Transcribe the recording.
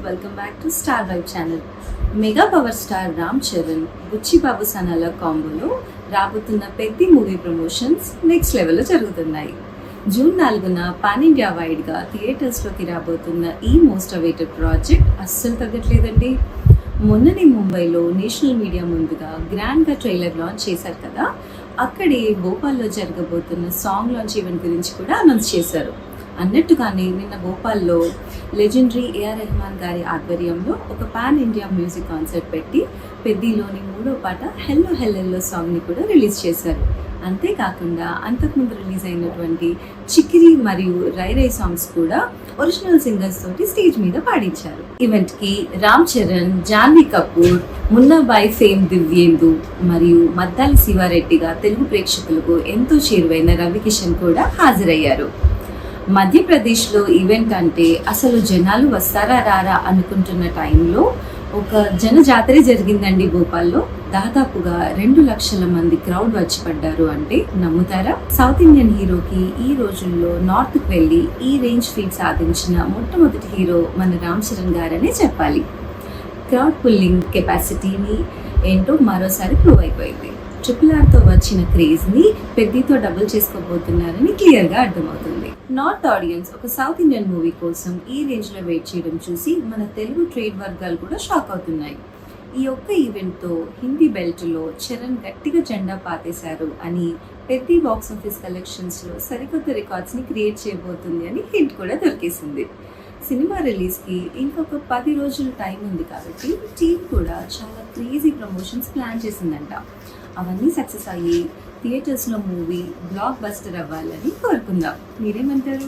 Welcome back to star vibe channel. Mega power star Ram Charan, Buchi Babu సనాల కాంబోలో రాబోతున్న పెద్ద మూవీ ప్రమోషన్స్ నెక్స్ట్ లెవెల్లో జరుగుతున్నాయి. జూన్ 4న పాన్ ఇండియా వైడ్గా థియేటర్స్లోకి రాబోతున్న ఈ మోస్ట్ అవైటెడ్ ప్రాజెక్ట్ అస్సలు తగ్గట్లేదండి. మొన్ననే ముంబైలో నేషనల్ మీడియా ముందుగా గ్రాండ్గా ట్రైలర్ లాంచ్ చేశారు కదా, అక్కడే భోపాల్లో జరగబోతున్న సాంగ్ లాంచ్ ఈవెంట్ గురించి కూడా అనౌన్స్ చేశారు. అన్నట్టుగానే నిన్న భోపాల్లో లెజెండరీ ఏఆర్ రెహమాన్ గారి ఆధ్వర్యంలో ఒక పాన్ ఇండియా మ్యూజిక్ కాన్సర్ట్ పెట్టి పెద్దిలోని 3వ పాట హెల్లో హెల్లెల్లో సాంగ్ని కూడా రిలీజ్ చేశారు. అంతేకాకుండా అంతకుముందు రిలీజ్ అయినటువంటి చిక్కిరి మరియు రై రై సాంగ్స్ కూడా ఒరిజినల్ సింగర్స్ తోటి స్టేజ్ మీద పాడించారు. ఈవెంట్కి రామ్ చరణ్, జాన్వీ కపూర్, మున్నాబాయ్ ఫేమ్ దివ్యేందు మరియు మద్దాలి శివారెడ్డిగా తెలుగు ప్రేక్షకులకు ఎంతో చేరువైన రవికిషన్ కూడా హాజరయ్యారు. మధ్యప్రదేశ్లో ఈవెంట్ అంటే అసలు జనాలు వస్తారా రారా అనుకుంటున్న టైంలో ఒక జనజాతరే జరిగిందండి భోపాల్లో. దాదాపుగా 2 లక్షల మంది క్రౌడ్ వచ్చి పడ్డారు అంటే నమ్ముతారా? సౌత్ ఇండియన్ హీరోకి ఈ రోజుల్లో నార్త్కి వెళ్ళి ఈ రేంజ్ ఫీట్ సాధించిన మొట్టమొదటి హీరో మన రామ్ చరణ్ గారనే చెప్పాలి. క్రౌడ్ పుల్లింగ్ కెపాసిటీని ఏంటో మరోసారి ప్రూవ్ అయిపోయింది. RRRతో వచ్చిన క్రేజ్ని పెద్దితో డబుల్ చేసుకోబోతున్నారని క్లియర్గా అర్థమవుతుంది. నార్త్ ఆడియన్స్ ఒక సౌత్ ఇండియన్ మూవీ కోసం ఈ రేంజ్లో వెయిట్ చేయడం చూసి మన తెలుగు ట్రేడ్ వర్గాలు కూడా షాక్ అవుతున్నాయి. ఈ ఒక్క ఈవెంట్తో హిందీ బెల్ట్లో చరణ్ గట్టిగా జెండా పాతేశారు అని పెద్ది బాక్స్ ఆఫీస్ కలెక్షన్స్లో సరికొత్త రికార్డ్స్ని క్రియేట్ చేయబోతుంది అని హింట్ కూడా దొరికేసింది. సినిమా రిలీజ్కి ఇంకొక 10 రోజులు టైం ఉంది కాబట్టి టీమ్ కూడా చాలా క్రేజీ ప్రమోషన్స్ ప్లాన్ చేసిందంట. అవన్నీ సక్సెస్ అయ్యి థియేటర్స్లో మూవీ బ్లాక్ బస్టర్ అవ్వాలని కోరుకుందాం. మీరేమంటారు?